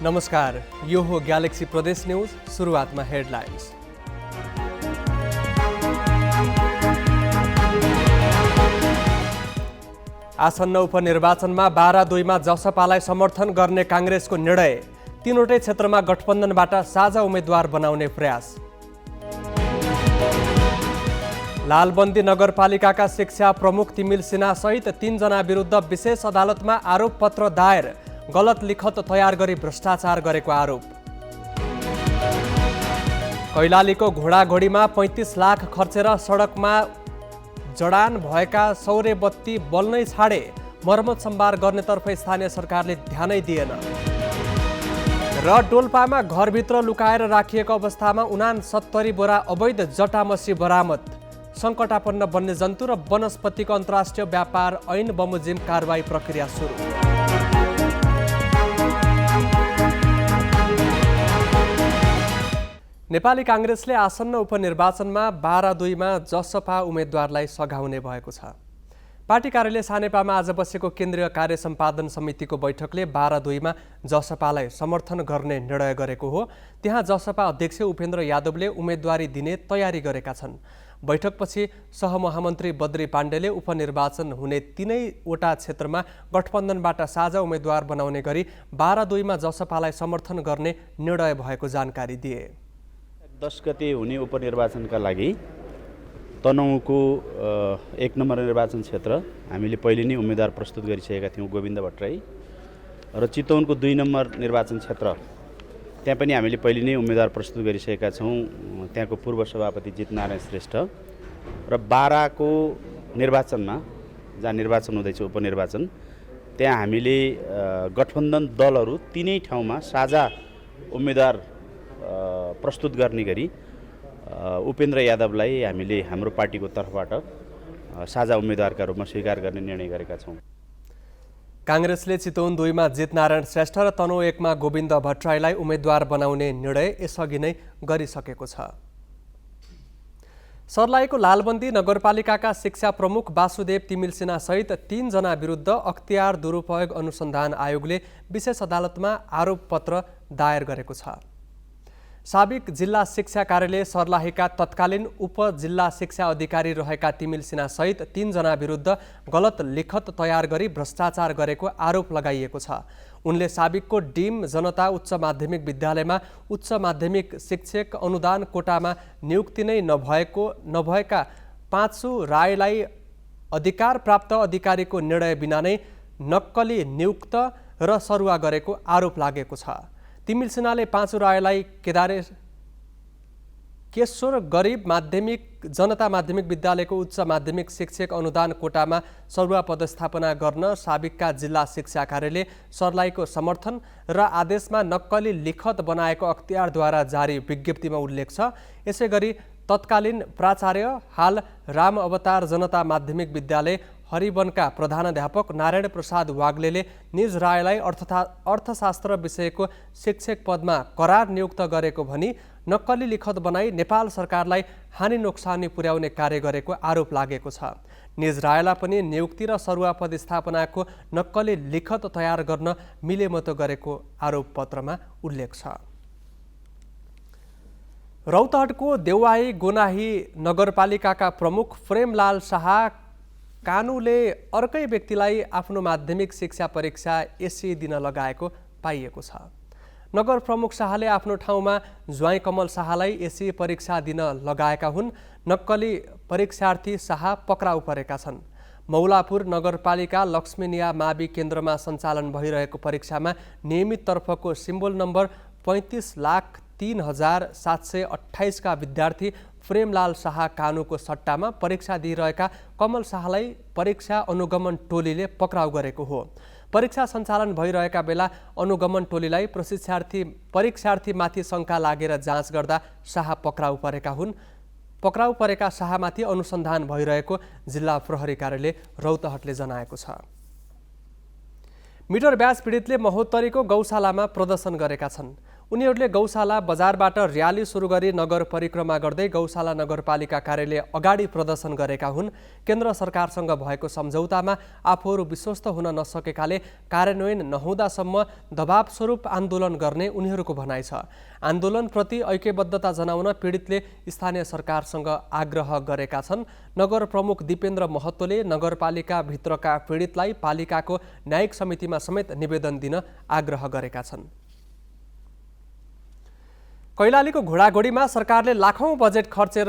नमस्कार, यो हो ग्यालेक्सी प्रदेश न्यूज। सुरुवातमा हेडलाइन्स। आसन्न उपनिर्वाचनमा 12-2 जसपालाई समर्थन गर्ने काङ्ग्रेसको निर्णय। तीनवटै क्षेत्रमा गठबन्धनबाट साझा उम्मेद्वार बनाउने प्रयास। लालबन्दी नगरपालिकाका शिक्षा प्रमुख तिमिल सिन्हा सहित 3 जना विरुद्ध विशेष अदालतमा आरोप पत्र दायर। गलत लिखत तयार गरी भ्रष्टाचार गरेको आरोप। कैलालीको घोडाघोडीमा 35 लाख खर्चेर सडकमा जडान भएका सौर्य बत्ती बल्नै छाडे। मर्मत सम्भार गर्नेतर्फ स्थानीय सरकारले ध्यानै दिएन। र डोल्पामा घरभित्र लुकाएर राखिएको अवस्थामा 69 बोरा अवैध जटामसी बरामद। सङ्कटापन्न वन्यजन्तु र वनस्पतिको अन्तर्राष्ट्रिय व्यापार ऐन बमोजिम कारबाही प्रक्रिया सुरु। नेपाली काङ्ग्रेसले आसन्न उपनिर्वाचनमा 12-2 जसपा उम्मेद्वारलाई सघाउने भएको छ। पार्टी कार्यालय सानेपामा आज बसेको केन्द्रीय कार्य सम्पादन समितिको बैठकले 12-2 जसपालाई समर्थन गर्ने निर्णय गरेको हो। त्यहाँ जसपा अध्यक्ष उपेन्द्र यादवले उम्मेदवारी दिने तयारी गरेका छन्। बैठकपछि सहमहामन्त्री बद्री पाण्डेले उपनिर्वाचन हुने 3वटा क्षेत्रमा गठबन्धनबाट साझा उम्मेद्वार बनाउने गरी 12-2 जसपालाई समर्थन गर्ने निर्णय भएको जानकारी दिए। 10 गते हुने उपनिर्वाचनका लागि तनहुँको 1 नम्बर निर्वाचन क्षेत्र हामीले पहिले नै उम्मेदवार प्रस्तुत गरिसकेका थियौँ, गोविन्द भट्टराई। र चितवनको 2 नम्बर निर्वाचन क्षेत्र त्यहाँ पनि हामीले पहिले नै उम्मेदवार प्रस्तुत गरिसकेका छौँ, त्यहाँको पूर्व सभापति जितनारायण श्रेष्ठ। र 12 को निर्वाचनमा जहाँ निर्वाचन हुँदैछ उपनिर्वाचन, त्यहाँ हामीले गठबन्धन दलहरू 3 ठाउँमा साझा उम्मेदवार प्रस्तुत गर्ने गरी उपेन्द्र यादवलाई हामीले हाम्रो पार्टीको तर्फबाट साझा उम्मेदवारका रूपमा स्वीकार गर्ने निर्णय गरेका छौँ। काङ्ग्रेसले चितवन 2 जितनारायण श्रेष्ठ र तनहुँ 1 गोविन्द भट्टराईलाई उम्मेद्वार बनाउने निर्णय यसअघि नै गरिसकेको छ। सर्लाहीको लालबन्दी नगरपालिकाका शिक्षा प्रमुख वासुदेव तिमिल सिन्हा सहित 3 जना विरुद्ध अख्तियार दुरुपयोग अनुसन्धान आयोगले विशेष अदालतमा आरोप पत्र दायर गरेको छ। साबिक जिल्ला शिक्षा कार्यालय सर्लाहीका तत्कालीन उपजिल्ला शिक्षा अधिकारी रहेका तिमिल सिन्हा सहित 3 जना विरुद्ध गलत लिखत तयार गरी भ्रष्टाचार गरेको आरोप लगाइएको छ। उनले साबिकको डिम जनता उच्च माध्यमिक विद्यालयमा उच्च माध्यमिक शिक्षक अनुदान कोटामा नियुक्ति नै नभएका 5 राईलाई अधिकार प्राप्त अधिकारीको निर्णय बिना नै नक्कली नियुक्त र सरुवा गरेको आरोप लागेको छ। तिमिल सिन्हाले 5 राईलाई केशोर गरिब जनता माध्यमिक विद्यालयको उच्च माध्यमिक शिक्षक अनुदान कोटामा सरुवा पदस्थापना गर्न साबिकका जिल्ला शिक्षा कार्यालय सर्लाहीको समर्थन र आदेशमा नक्कली लिखत बनाएको अख्तियारद्वारा जारी विज्ञप्तिमा उल्लेख छ। यसैगरी तत्कालीन प्राचार्य हाल राम अवतार जनता माध्यमिक विद्यालय हरिवनका प्रधानाध्यापक नारायण प्रसाद वाग्लेले निज रायलाई अर्थशास्त्र विषयको शिक्षक पदमा करार नियुक्त गरेको भनी नक्कली लिखत बनाई नेपाल सरकारलाई हानि नोक्सानी पुर्याउने कार्य गरेको आरोप लागेको छ। निज रायलाई पनि नियुक्ति र सरुवा पदस्थापनाको नक्कली लिखत तयार गर्न मिलेमतो गरेको आरोप पत्रमा उल्लेख छ। रौतहटको देउवाही गोनाही नगरपालिकाका प्रमुख प्रेमलाल शाह कानुले अर्कै व्यक्तिलाई आफ्नो माध्यमिक शिक्षा परीक्षा एसी दिन लगाएको पाइएको छ। नगर प्रमुख शाहले आफ्नो ठाउँमा ज्वाइँ कमल शाहलाई एसी परीक्षा दिन लगाएका हुन्। नक्कली परीक्षार्थी शाह पक्राउ परेका छन्। मौलापुर नगरपालिका लक्ष्मीनिया मावि केन्द्रमा सञ्चालन भइरहेको परीक्षामा नियमित तर्फको सिम्बोल नम्बर 35,03,728 का विद्यार्थी प्रेमलाल शाह कानुको सट्टामा परीक्षा दिइरहेका कमल शाहलाई परीक्षा अनुगमन टोलीले पक्राउ गरेको हो। परीक्षा सञ्चालन भइरहेका बेला अनुगमन टोलीलाई परीक्षार्थीमाथि शङ्का लागेर जाँच गर्दा शाह पक्राउ परेका हुन्। पक्राउ परेका शाहमाथि अनुसन्धान भइरहेको जिल्ला प्रहरी कार्यालय रौतहटले जनाएको छ। मिटर ब्याज पीडितले महोत्तरीको गौशालामा प्रदर्शन गरेका छन्। उनीहरूले गौशाला बजारबाट र्याली सुरु गरी नगर परिक्रमा गर्दै गौशाला नगरपालिका कार्यालय अगाडि प्रदर्शन गरेका हुन्। केन्द्र सरकारसँग भएको सम्झौतामा आफूहरू विश्वस्त हुन नसकेकाले कार्यान्वयन नहुँदासम्म दबाव स्वरूप आन्दोलन गर्ने उनीहरूको भनाइ छ। आन्दोलनप्रति ऐक्यबद्धता जनाउन पीडितले स्थानीय सरकारसँग आग्रह गरेका छन्। नगर प्रमुख दिपेन्द्र महतोले नगरपालिका भित्रका पीडितलाई पालिकाको न्यायिक समितिमा समेत निवेदन दिन आग्रह गरेका छन्। कैलालीको घोडाघोडीमा सरकारले लाखौं बजेट खर्चेर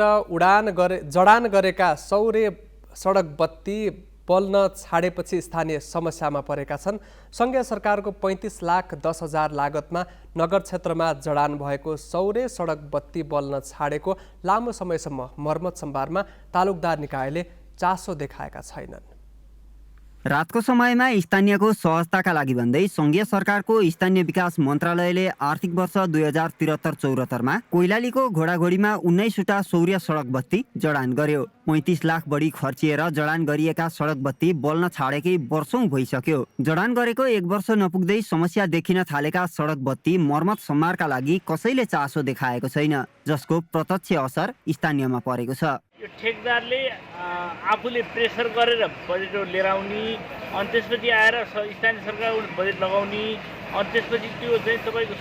जडान गरेका सौर्य सडक बत्ती बल्न छाडेपछि स्थानीय समस्यामा परेका छन्। सङ्घीय सरकारको 35,10,000 लागतमा नगर क्षेत्रमा जडान भएको सौर्य सडक बत्ती बल्न छाडेको लामो समयसम्म मर्मत सम्भारमा तालुकदार निकायले चासो देखाएका छैनन्। रातको समयमा स्थानीयको सहजताका लागि भन्दै सङ्घीय सरकारको स्थानीय विकास मन्त्रालयले आर्थिक वर्ष 2073-74मा कैलालीको घोडाघोडीमा 19वटा सौर्य सडक बत्ती जडान गर्यो। 35 लाख बढी खर्चिएर जडान गरिएका सडक बत्ती बल्न छाडेकै वर्षौं भइसक्यो। जडान गरेको 1 वर्ष नपुग्दै समस्या देखिन थालेका सडक बत्ती मर्मत सम्मारका लागि कसैले चासो देखाएको छैन, जसको प्रत्यक्ष असर स्थानीयमा परेको छ। यो ठेकदारले आफूले प्रेसर गरेर बजेट लिएर आउने, अनि त्यसपछि आएर स्थानीय सरकारबाट बजेट लगाउने, अनि त्यसपछि त्यो चाहिँ तपाईँको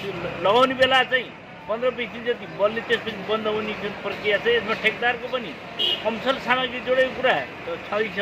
लगाउने बेला चाहिँ 15-20 दिन जति बल्ने, त्यसपछि बन्द हुने प्रक्रिया छ। यसमा ठेकदारको पनि कमसल सामग्री जोडेको कुरा छ।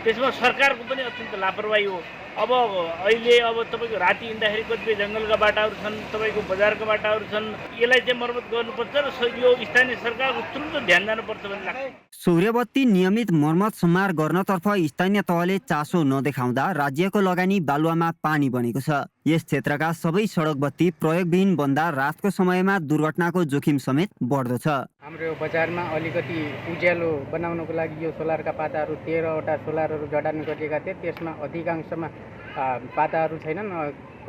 त्यसमा सरकारको पनि अत्यन्त लापरवाही हो। अब अहिले तपाईँको राति हिँड्दाखेरि कतिपय जङ्गलका बाटाहरू छन्, तपाईँको बजारका बाटाहरू छन्। यसलाई चाहिँ मर्मत गर्नुपर्छ र यो स्थानीय सरकारको तुरुन्त ध्यान जानुपर्छ भन्ने लाग्छ। सौर्यबत्ती नियमित मर्मत सम्मार गर्नतर्फ स्थानीय तहले चासो नदेखाउँदा राज्यको लगानी बालुवामा पानी बनेको छ। यस क्षेत्रका सबै सडक बत्ती प्रयोगविहीन बन्दा रातको समयमा दुर्घटनाको जोखिम समेत बढ्दो छ। हाम्रो बजारमा अलिकति उज्यालो बनाउनको लागि यो सोलरका पाताहरू 13वटा सोलरहरू जडान गरिएका थिए। त्यसमा अधिकांशमा पाताहरू छैनन्,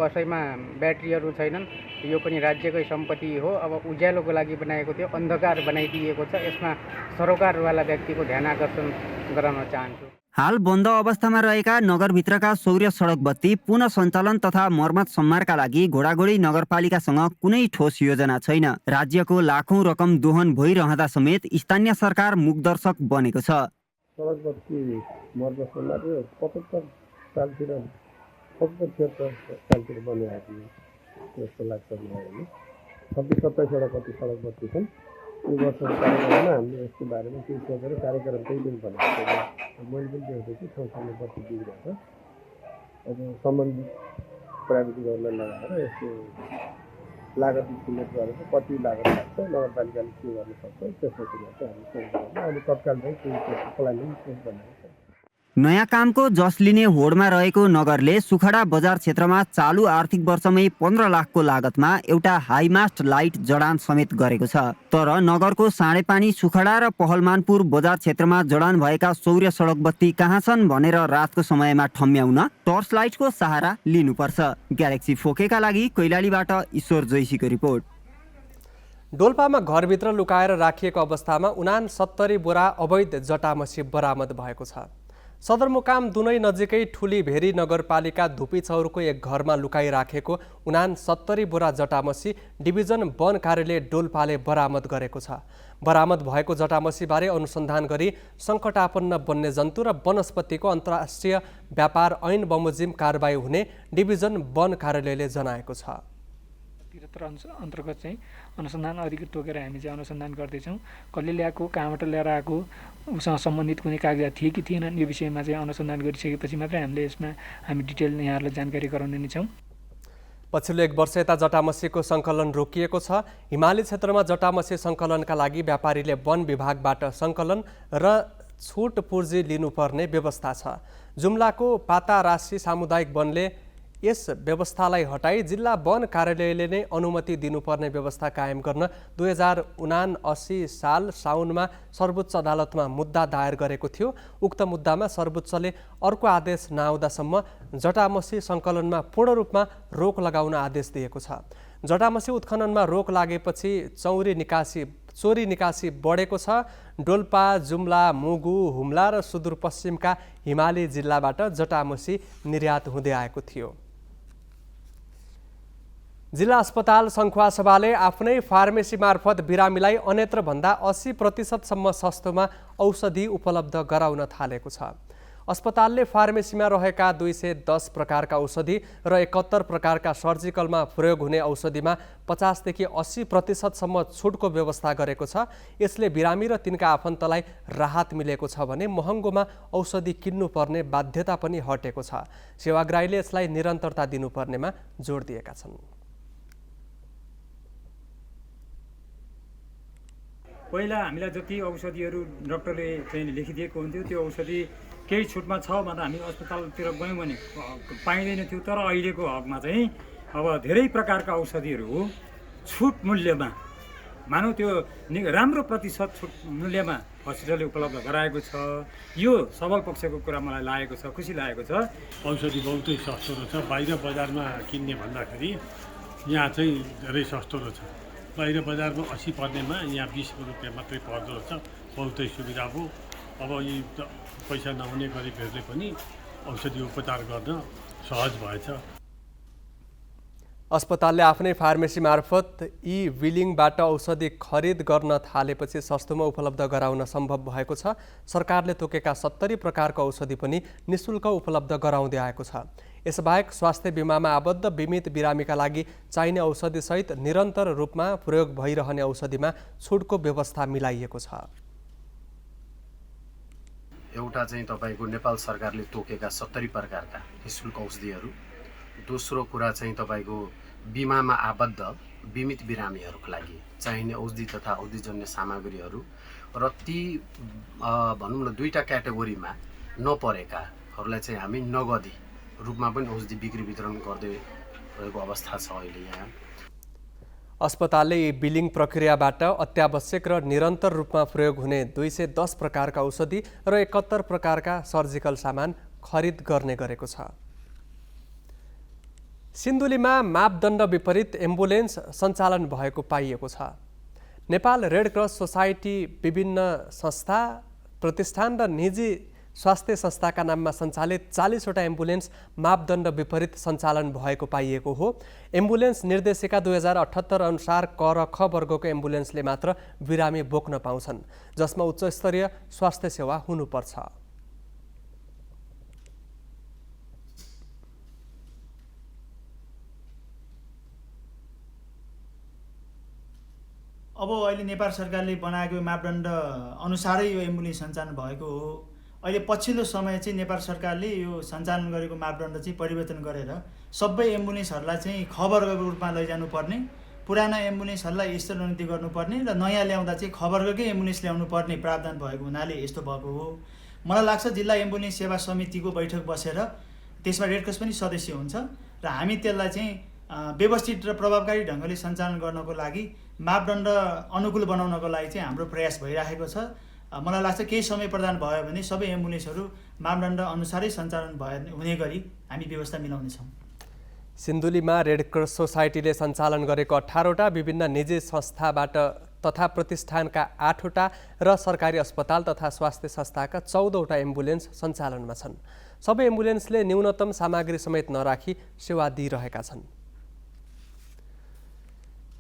कसैमा ब्याट्रीहरू छैनन्। यो पनि राज्यकै सम्पत्ति हो। अब उज्यालोको लागि बनाएको थियो, अन्धकार बनाइदिएको छ। यसमा सरोकारवाला व्यक्तिको ध्यान आकर्षण गराउन चाहन्छु। हाल बन्द अवस्थामा रहेका नगरभित्रका सौर्य सडक बत्ती पुनः सञ्चालन तथा मर्मत सम्मारका लागि घोडाघोडी नगरपालिकासँग कुनै ठोस योजना छैन। राज्यको लाखौं रकम दोहन भइरहँदा समेत स्थानीय सरकार मुखदर्शक बनेको छ। सडक बत्ती मर्मत सम्मार 75 सालतिर 75 सालतिर बनिरहेको थियो जस्तो लाग्छ मलाई। 26-27वटा कति सडक बत्ती छन्। यो वर्षको कार्यक्रममा हामीले यसको बारेमा केही सोचेर कार्यक्रम त्यही दिन बनाएको थिएँ। मैले पनि देखेको छु ठाउँठाउँमा बत्ती बिग्रेको छ। अब सम्बन्धित प्राविधिकहरूलाई लगाएर यसको लागत इस्टिमेट गरेर कति लागत लाग्छ, नगरपालिकाले के गर्न सक्छ, त्यसपछि चाहिँ हामी सोच गर्छौँ। अहिले तत्काल चाहिँ केही प्लानिङ सोच बनाएको छ। नयाँ कामको जस लिने होडमा रहेको नगरले सुखडा बजार क्षेत्रमा चालु आर्थिक वर्षमै 15 लाखको लागतमा एउटा हाइमास्ट लाइट जडान समेत गरेको छ। तर नगरको साँडेपानी, सुखडा र पहलमानपुर बजार क्षेत्रमा जडान भएका सौर्य सडक बत्ती कहाँ छन् भनेर रातको समयमा ठम्म्याउन टर्च लाइटको सहारा लिनुपर्छ। ग्यालेक्सी फोकेका लागि कैलालीबाट ईश्वर जैसीको रिपोर्ट। डोल्पामा घरभित्र लुकाएर राखिएको अवस्थामा 69 बोरा अवैध जटामसी बरामद भएको छ। सदरमुकाम दुनै नजिकै ठुली भेरी नगरपालिका धुपीचौरको एक घरमा लुकाइराखेको 69 बोरा जटामसी डिभिजन वन कार्यालय डोल्पाले बरामद गरेको छ। बरामद भएको जटामसीबारे अनुसन्धान गरी सङ्कटापन्न वन्यजन्तु र वनस्पतिको अन्तर्राष्ट्रिय व्यापार ऐन बमोजिम कारबाही हुने डिभिजन वन कार्यालयले जनाएको छ। 73 अन्तर्गत चाहिँ अनुसन्धान अधिकृत तोकेर हामी चाहिँ अनुसन्धान गर्दैछौँ। कसले ल्याएको, कहाँबाट ल्याएर आएको, उसँग सम्बन्धित कुनै कागजात थिए कि थिएनन्, यो विषयमा चाहिँ अनुसन्धान गरिसकेपछि मात्रै हामीले यसमा हामी डिटेल यहाँहरूलाई जानकारी गराउने नै छौँ। पछिल्लो 1 वर्ष यता जटामसीको सङ्कलन रोकिएको छ। हिमाली क्षेत्रमा जटामसी सङ्कलनका लागि व्यापारीले वन विभागबाट सङ्कलन र छुट पूर्जी लिनुपर्ने व्यवस्था छ। जुम्लाको पातारासी सामुदायिक वनले यस व्यवस्थालाई हटाई जिल्ला वन कार्यालयले नै अनुमति दिनुपर्ने व्यवस्था कायम गर्न 2079 साल साउनमा सर्वोच्च अदालतमा मुद्दा दायर गरेको थियो। उक्त मुद्दामा सर्वोच्चले अर्को आदेश नआउँदासम्म जटामसी सङ्कलनमा पूर्ण रूपमा रोक लगाउन आदेश दिएको छ। जटामसी उत्खननमा रोक लागेपछि चोरी निकासी बढेको छ। डोल्पा, जुम्ला, मुगु, हुम्ला र सुदूरपश्चिमका हिमाली जिल्लाबाट जटामसी निर्यात हुँदै आएको थियो। जिल्ला अस्पताल सङ्खुवासभाले आफ्नै फार्मेसी मार्फत बिरामीलाई अन्यत्रभन्दा 80% सस्तोमा औषधि उपलब्ध गराउन थालेको छ। अस्पतालले फार्मेसीमा रहेका 210 प्रकारका औषधि र 71 प्रकारका सर्जिकलमा प्रयोग हुने औषधिमा 50 देखि 80% छुटको व्यवस्था गरेको छ। यसले बिरामी र तिनका आफन्तलाई राहत मिलेको छ भने महँगोमा औषधि किन्नुपर्ने बाध्यता पनि हटेको छ। सेवाग्राहीले यसलाई निरन्तरता दिनुपर्नेमा जोड दिएका छन्। पहिला हामीलाई जति औषधिहरू डाक्टरले चाहिँ लेखिदिएको हुन्थ्यो त्यो औषधि केही छुटमा छ भनेर हामी अस्पतालतिर गयौँ भने पाइँदैन थियो। तर अहिलेको हकमा चाहिँ अब धेरै प्रकारका औषधिहरू हो छुट मूल्यमा, मानौ त्यो राम्रो प्रतिशत छुट मूल्यमा हस्पिटलले उपलब्ध गराएको छ। यो सबल पक्षको कुरा मलाई लागेको छ, खुसी लागेको छ। औषधि बहुतै सस्तो रहेछ। बाहिर बजारमा किन्ने भन्दाखेरि यहाँ चाहिँ धेरै सस्तो रहेछ। बाहिर बजारमा 80 पर्नेमा यहाँ 20 रुपियाँ मात्रै पर्दो रहेछ। बहुतै सुविधा हो। अब यी पैसा नहुने गरिबहरूले पनि औषधि उपचार गर्न सहज भएछ। अस्पतालले आफ्नै फार्मेसी मार्फत बिलिङबाट औषधि खरिद गर्न थालेपछि सस्तोमा उपलब्ध गराउन सम्भव भएको छ। सरकारले तोकेका 70 प्रकारको औषधि पनि निःशुल्क उपलब्ध गराउँदै आएको छ। यसबाहेक स्वास्थ्य बिमामा आबद्ध बिमित बिरामीका लागि चाहिने औषधिसहित निरन्तर रूपमा प्रयोग भइरहने औषधिमा छुटको व्यवस्था मिलाइएको छ। एउटा चाहिँ तपाईँको नेपाल सरकारले तोकेका 70 प्रकारका निःशुल्क औषधिहरू। दोस्रो कुरा चाहिँ तपाईँको बिमामा आबद्ध बिमित बिरामीहरूको लागि चाहिने औषधि तथा औषधिजन्य सामग्रीहरू र ती भनौँ न दुईटा क्याटेगोरीमा नपरेकाहरूलाई चाहिँ हामी नगदी रूपमा पनि औषधि बिक्री वितरण गर्दै रहेको अवस्था छ अहिले यहाँ। अस्पतालले यी बिलिङ प्रक्रियाबाट अत्यावश्यक र निरन्तर रूपमा प्रयोग हुने 210 प्रकारका औषधि र 71 प्रकारका सर्जिकल सामान खरिद गर्ने गरेको छ। सिन्धुलीमा मापदण्ड विपरीत एम्बुलेन्स सञ्चालन भएको पाइएको छ। नेपाल रेड क्रस सोसाइटी विभिन्न संस्था, प्रतिष्ठान र निजी स्वास्थ्य संस्थाका नाममा सञ्चालित 40वटा एम्बुलेन्स मापदण्ड विपरीत सञ्चालन भएको पाइएको हो। एम्बुलेन्स निर्देशिका 2078 अनुसार क र ख वर्गको एम्बुलेन्सले मात्र बिरामी बोक्न पाउँछन्, जसमा उच्च स्तरीय स्वास्थ्य सेवा हुनुपर्छ। अब अहिले नेपाल सरकारले बनाएको मापदण्ड अनुसारै यो एम्बुलेन्स सञ्चालन भएको हो। अहिले पछिल्लो समय चाहिँ नेपाल सरकारले यो सञ्चालन गरेको मापदण्ड चाहिँ परिवर्तन गरेर सबै एम्बुलेन्सहरूलाई चाहिँ ख वर्गको रूपमा लैजानु पर्ने, पुराना एम्बुलेन्सहरूलाई स्तरोन्नति गर्नुपर्ने र नयाँ ल्याउँदा चाहिँ ख वर्गकै एम्बुलेन्स ल्याउनु पर्ने प्रावधान भएको हुनाले यस्तो भएको हो। मलाई लाग्छ जिल्ला एम्बुलेन्स सेवा समितिको बैठक बसेर त्यसमा रेडक्रस पनि सदस्य हुन्छ र हामी त्यसलाई चाहिँ व्यवस्थित र प्रभावकारी ढङ्गले सञ्चालन गर्नको लागि मापदण्ड अनुकूल बनाउनको लागि चाहिँ हाम्रो प्रयास भइरहेको छ। मलाई लाग्छ केही समय प्रदान भयो भने सबै एम्बुलेन्सहरू मापदण्ड अनुसारै सञ्चालन हुने गरी हामी व्यवस्था मिलाउनेछौँ। सिन्धुलीमा रेड क्रस सोसाइटीले सञ्चालन गरेको 18वटा विभिन्न निजी संस्थाबाट तथा प्रतिष्ठानका 8वटा र सरकारी अस्पताल तथा स्वास्थ्य संस्थाका 14वटा एम्बुलेन्स सञ्चालनमा छन्। सबै एम्बुलेन्सले न्यूनतम सामग्री समेत नराखी सेवा दिइरहेका छन्।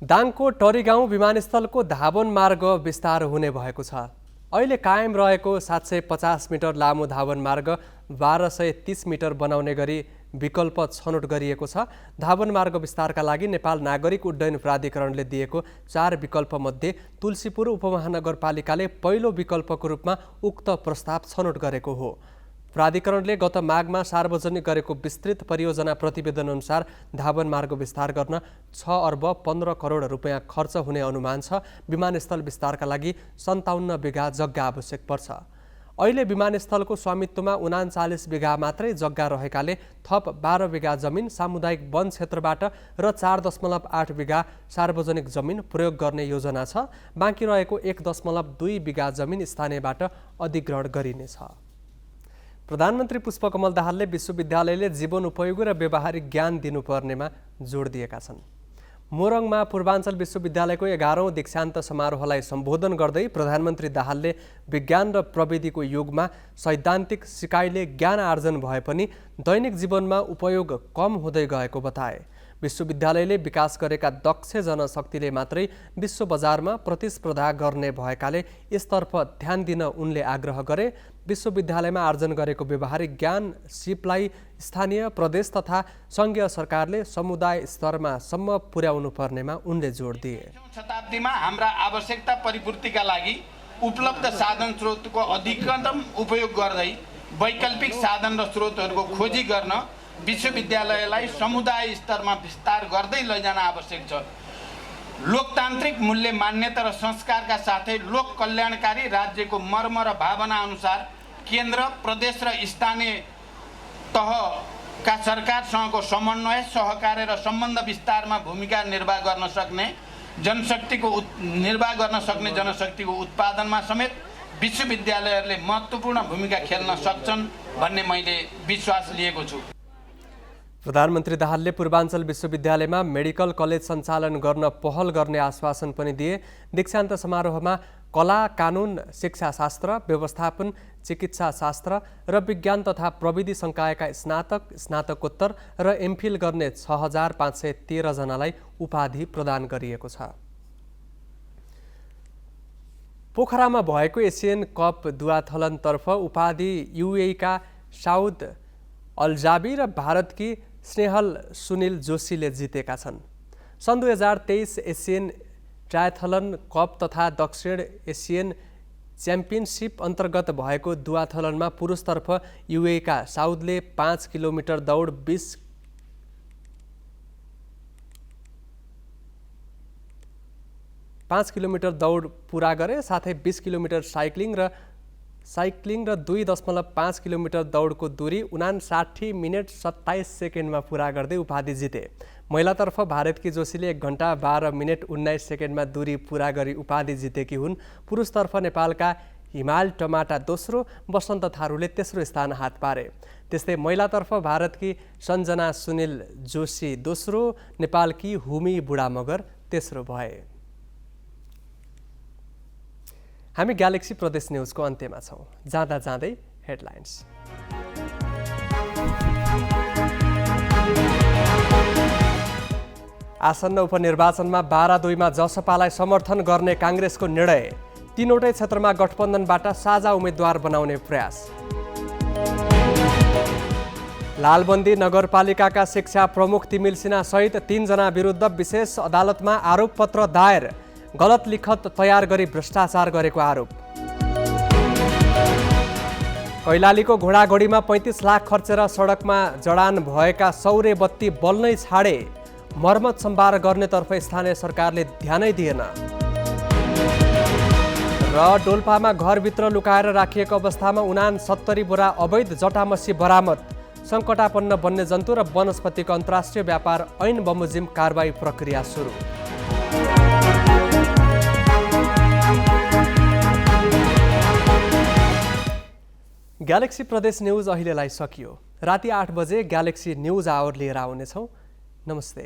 दाङको टरीगाउँ विमानस्थलको धावन मार्ग विस्तार हुने भएको छ। अहिले कायम रहेको 750 मिटर लामो धावन मार्ग 1230 मिटर बनाउने गरी विकल्प छनौट गरिएको छ। धावन मार्ग विस्तारका लागि नेपाल नागरिक उड्डयन प्राधिकरणले दिएको 4 विकल्पमध्ये तुलसीपुर उपमहानगरपालिकाले पहिलो विकल्पको रूपमा उक्त प्रस्ताव छनौट गरेको हो। प्राधिकरणले गत माघमा सार्वजनिक गरेको विस्तृत परियोजना प्रतिवेदन अनुसार धावन मार्ग विस्तार गर्न 6 अर्ब 15 करोड रुपियाँ खर्च हुने अनुमान छ। विमानस्थल विस्तारका लागि 57 बिघा जग्गा आवश्यक पर्छ। अहिले विमानस्थलको स्वामित्वमा 39 बिघा मात्रै जग्गा रहेकाले थप 12 बिघा जमिन सामुदायिक वन क्षेत्रबाट र 4.8 बिघा सार्वजनिक जमिन प्रयोग गर्ने योजना छ। बाँकी रहेको 1.2 बिघा जमिन स्थानीयबाट अधिग्रहण गरिनेछ। प्रधानमन्त्री पुष्पकमल दाहालले विश्वविद्यालयले जीवन उपयोगी र व्यावहारिक ज्ञान दिनुपर्नेमा जोड दिएका छन्। मोरङमा पूर्वाञ्चल विश्वविद्यालयको 11औं दीक्षान्त समारोहलाई सम्बोधन गर्दै प्रधानमन्त्री दाहालले विज्ञान र प्रविधिको युगमा सैद्धान्तिक सिकाइले ज्ञान आर्जन भए पनि दैनिक जीवनमा उपयोग कम हुँदै गएको बताए। विश्वविद्यालयले विकास गरेका दक्ष जनशक्तिले मात्रै विश्व बजारमा प्रतिस्पर्धा गर्ने भएकाले यसतर्फ ध्यान दिन उनले आग्रह गरे। विश्वविद्यालयमा आर्जन गरेको व्यवहारिक ज्ञान सिपलाई स्थानीय, प्रदेश तथा सङ्घीय सरकारले समुदाय स्तरमा सम्म पुर्याउनु पर्नेमा उनले जोड दिए। शताब्दीमा हाम्रा आवश्यकता परिपूर्तिका लागि उपलब्ध साधन स्रोतको अधिकतम उपयोग गर्दै वैकल्पिक साधन र स्रोतहरूको खोजी गर्न विश्वविद्यालयलाई समुदाय स्तरमा विस्तार गर्दै लैजान आवश्यक छ। लोकतान्त्रिक मूल्य मान्यता र संस्कारका साथै लोक कल्याणकारी राज्यको मर्म र भावना अनुसार केन्द्र, प्रदेश र स्थानीय तहका सरकारसँगको समन्वय, सहकार्य र सम्बन्ध विस्तारमा भूमिका निर्वाह गर्न सक्ने जनशक्तिको उत्पादनमा समेत विश्वविद्यालयहरूले महत्त्वपूर्ण भूमिका खेल्न सक्छन् भन्ने मैले विश्वास लिएको छु। प्रधानमन्त्री दाहालले पूर्वाञ्चल विश्वविद्यालयमा मेडिकल कलेज सञ्चालन गर्न पहल गर्ने आश्वासन पनि दिए। दीक्षान्त समारोहमा कला, कानुन, शिक्षाशास्त्र, व्यवस्थापन, चिकित्सा शास्त्र र विज्ञान तथा प्रविधि संकायका स्नातक, स्नातकोत्तर र एमफिल गर्ने 6513 जनालाई उपाधि प्रदान गरिएको छ। पोखरामा भएको एसियन कप दुआथलनतर्फ उपाधि युएईका साउद अल्जाबी र भारतकी स्नेहल सुनील जोशीले जितेका छन्। सन् 2023 एसियन ट्रायथलन कप तथा दक्षिण एसियन च्याम्पियनसिप अन्तर्गत भएको दुआथलनमा पुरुषतर्फ युएईका साउदले 5 किलोमिटर दौड 5 किलोमिटर दौड पुरा गरे। साथै 20 किलोमिटर साइक्लिङ र 2.5 किलोमिटर दौडको दूरी 59 मिनेट 27 सेकेन्डमा पुरा गर्दै उपाधि जिते। महिलातर्फ भारतकी जोशीले 1 घण्टा 12 मिनेट 19 सेकेन्डमा दूरी पुरा गरी उपाधि जितेकी हुन्। पुरुषतर्फ नेपालका हिमाल टमाटा दोस्रो, वसन्त थारूले तेस्रो स्थान हात पारे। त्यस्तै महिलातर्फ भारतकी सञ्जना सुनील जोशी दोस्रो, नेपालकी हुमी बुढा मगर तेस्रो भए। हामी ग्यालेक्सी प्रदेश न्युजको अन्त्यमा छौँ। जाँदा जाँदै हेडलाइन्स। आसन्न उपनिर्वाचनमा 12-2मा जसपालाई समर्थन गर्ने काङ्ग्रेसको निर्णय। 3वटै क्षेत्रमा गठबन्धनबाट साझा उम्मेद्वार बनाउने प्रयास। लालबन्दी नगरपालिकाका शिक्षा प्रमुख तिमिल सिन्हा सहित 3 जना विरुद्ध विशेष अदालतमा आरोपपत्र दायर। गलत लिखत तयार गरी भ्रष्टाचार गरेको आरोप। कैलालीको घोडाघोडीमा 35 लाख खर्चेर सडकमा जडान भएका सौर्य बत्ती बल्नै छाडे। मर्मत सम्भार गर्नेतर्फ स्थानीय सरकारले ध्यानै दिएन। र डोल्पामा घरभित्र लुकाएर राखिएको अवस्थामा 69 बोरा अवैध जटामसी बरामद। सङ्कटापन्न वन्यजन्तु र वनस्पतिको अन्तर्राष्ट्रिय व्यापार ऐन बमोजिम कारबाही प्रक्रिया सुरु। ग्यालेक्सी प्रदेश न्युज अहिलेलाई सकियो। राति 8 बजे ग्यालेक्सी न्युज आवर लिएर आउनेछौँ। नमस्ते।